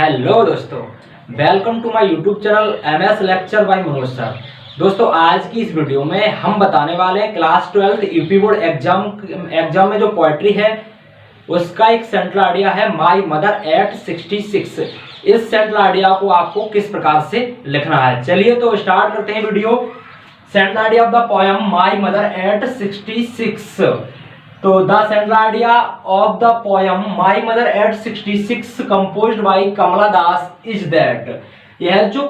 Hello दोस्तों, welcome to my YouTube channel MS lecture by Manoj sir. दोस्तों, आज की इस वीडियो में हम बताने वाले हैं क्लास 12 यूपी बोर्ड एग्जाम में जो पोएट्री है उसका एक सेंट्रल आइडिया है माय मदर एट 66। इस सेंट्रल आइडिया को आपको किस प्रकार से लिखना है, चलिए तो स्टार्ट करते हैं video. Central idea of the poem my mother at 66। तो the central idea of the poem my mother at 66 composed by Kamala Das is that. यह जो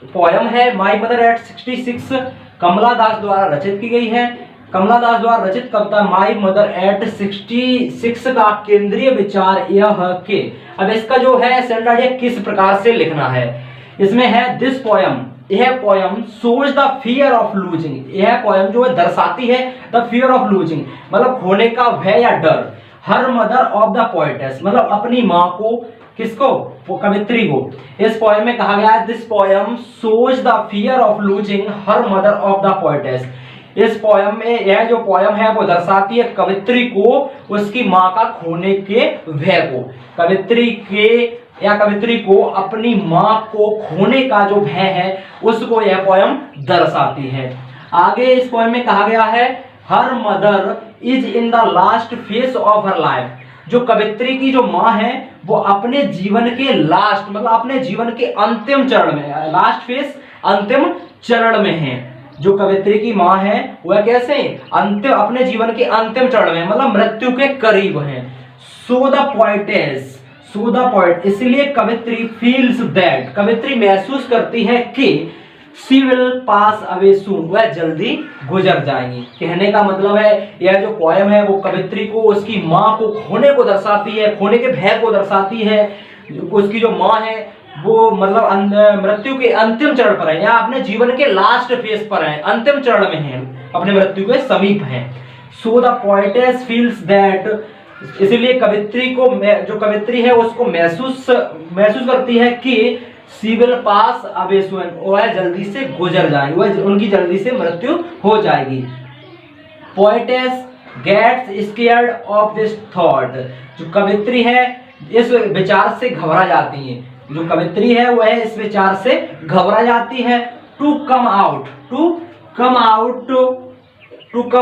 पोएम है my mother at 66 Kamala Das द्वारा रचित की गई है। कमला दास द्वारा रचित कविता माय मदर एट 66 का केंद्रीय विचार यह है कि अब इसका जो है सेंट्रल आइडिया किस प्रकार से लिखना है। इसमें है दिस पोएम, यह poem shows the fear of losing. यह पोएम जो है दर्शाती है द फियर ऑफ लूजिंग, मतलब खोने का भय या डर। Her mother of the poetess, मतलब अपनी माँ को, किसको, कवित्री को। इस पोएम में कहा गया है this poem shows the fear of losing her mother of the poetess. इस पोएम में यह जो पोएम है वो दर्शाती है कवित्री को उसकी माँ का खोने के भय को। कवित्री को अपनी माँ को खोने का जो भय है उसको यह पोएम दर्शाती है। आगे इस पोएम में कहा गया है her mother is in the last phase of her life. जो कवित्री की जो माँ है वो अपने जीवन के लास्ट, मतलब अपने जीवन के अंतिम चरण में, लास्ट फेज अंतिम चरण में है। जो कवित्री की माँ है वह कैसे अंतिम, अपने जीवन के अंतिम चरण में, मतलब मृत्यु के करीब है। सो द पोएट, इसलिए कवित्री फील्स दैट, कवित्री महसूस करती है कि शी विल पास अवे सून, वह जल्दी गुजर जाएंगी। कहने का मतलब है यह जो पोएम है वो कवित्री को उसकी माँ को खोने को दर्शाती है, खोने के भय को दर्शाती है। उसकी जो माँ है वो मतलब मृत्यु के अंतिम चरण पर है या अपने जीवन के लास्ट फेज पर है, अंतिम चरण में है, अपने मृत्यु के समीप है। So the poetess feels that, इसलिए कवित्री को, जो कवित्री है उसको महसूस करती है कि शी विल पास अवे सून, वह जल्दी से गुजर जाएगी, वह उनकी जल्दी से मृत्यु हो जाएगी। Poetess gets scared of this thought, जो कवित्री है इस विचार से घबरा जाती है। जो कवित्री है वह इस विचार से घबरा जाती है। To come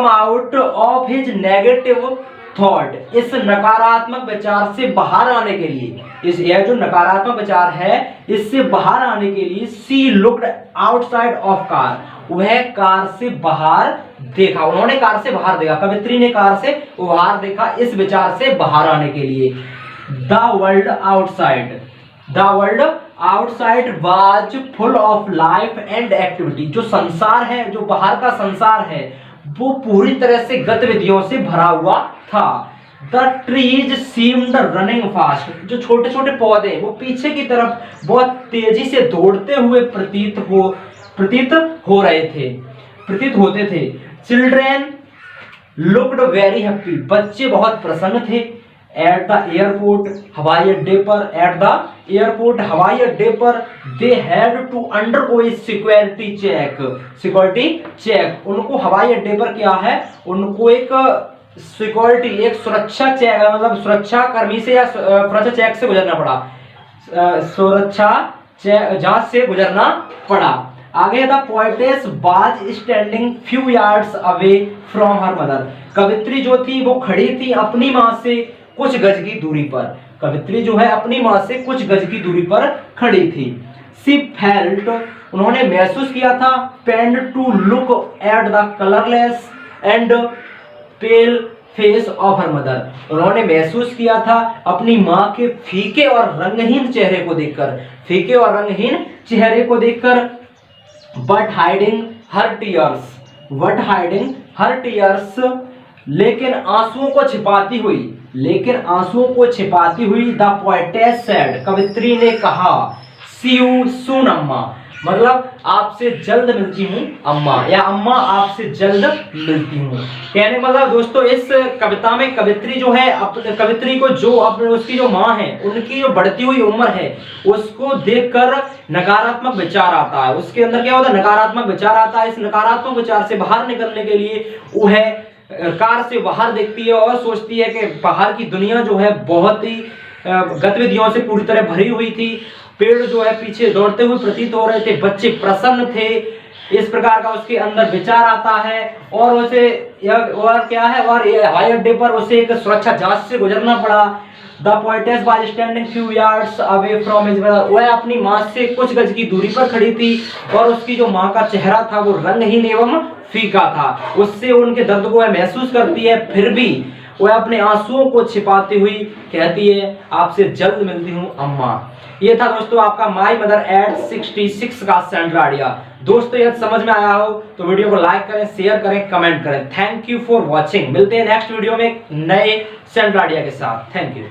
out of his negative thought, इस नकारात्मक विचार से बाहर आने के लिए, यह जो नकारात्मक विचार है इससे बाहर आने के लिए she looked outside of car, वह कार से बाहर देखा, उन्होंने कार से बाहर देखा, कवित्री ने कार से बाहर देखा इस विचार से बाहर आने के लिए। The world outside was full of life and activity, जो संसार है, जो बाहर का संसार है वो पूरी तरह से गतिविधियों से भरा हुआ था। The trees seemed running fast, जो छोटे छोटे पौधे वो पीछे की तरफ बहुत तेजी से दौड़ते हुए प्रतीत होते थे। चिल्ड्रेन लुक्ड वेरी हैप्पी, बच्चे बहुत प्रसन्न थे। एट द एयरपोर्ट, हवाई अड्डे पर they had to undergo security check, उनको हवाई अड्डे पर क्या है, उनको एक सिक्योरिटी, एक सुरक्षा चेक, मतलब सुरक्षा कर्मी से या सुरक्षा चेक से गुजरना पड़ा, सुरक्षा जांच से गुजरना पड़ा। आगे the poetess was standing few yards away from her mother, कवित्री जो थी वो खड़ी थी अपनी माँ से कुछ गज की दूरी पर, कवित्री जो है अपनी माँ से कुछ गज की दूरी पर खड़ी थी। शी फेल्ट, उन्होंने महसूस किया था, pained to look at the colourless and pale face of her mother, उन्होंने महसूस किया था अपनी माँ के फीके और रंगहीन चेहरे को देखकर। बट हाइडिंग हर टीयर्स, लेकिन आंसुओं को छिपाती हुई द पोएटेस सेड, कवित्री ने कहा, सी यू सून अम्मा, मतलब आपसे जल्द मिलती हूँ अम्मा, या अम्मा आपसे जल्द मिलती हूँ। कहने मतलब दोस्तों इस कविता में कवित्री जो है, कवित्री को जो अपने उसकी जो माँ है उनकी जो बढ़ती हुई उम्र है उसको देखकर नकारात्मक विचार आता है, उसके अंदर क्या होता है, नकारात्मक विचार आता है। इस नकारात्मक विचार से बाहर निकलने के लिए वह कार से बाहर देखती है और सोचती है कि बाहर की दुनिया जो है बहुत ही गतिविधियों से पूरी तरह भरी हुई थी। पेड़ जो है पीछे दौड़ते हुए प्रतीत हो रहे थे, बच्चे प्रसन्न थे, इस प्रकार का उसके अंदर विचार आता है। और उसे और क्या है, और हवाई अड्डे पर उसे एक सुरक्षा जांच से गुजरना पड़ा। The poetess was standing few yards away from his mother, वह अपनी माँ से कुछ गज की दूरी पर खड़ी थी और उसकी जो माँ का चेहरा था वो रंगहीन एवं फीका था। उससे उनके दर्द को वह महसूस करती है, फिर भी वह अपने आंसुओं को छिपाती हुई कहती है, आपसे जल्द मिलती हूँ अम्मा। ये था दोस्तों आपका माय मदर एट 66 का सेंट्रल आइडिया। दोस्तों यदि समझ में आया हो तो वीडियो को लाइक करें, शेयर करें, कमेंट करें। Thank you for watching. मिलते हैं नेक्स्ट वीडियो में एक नए सेंट्रल आइडिया के साथ। Thank you.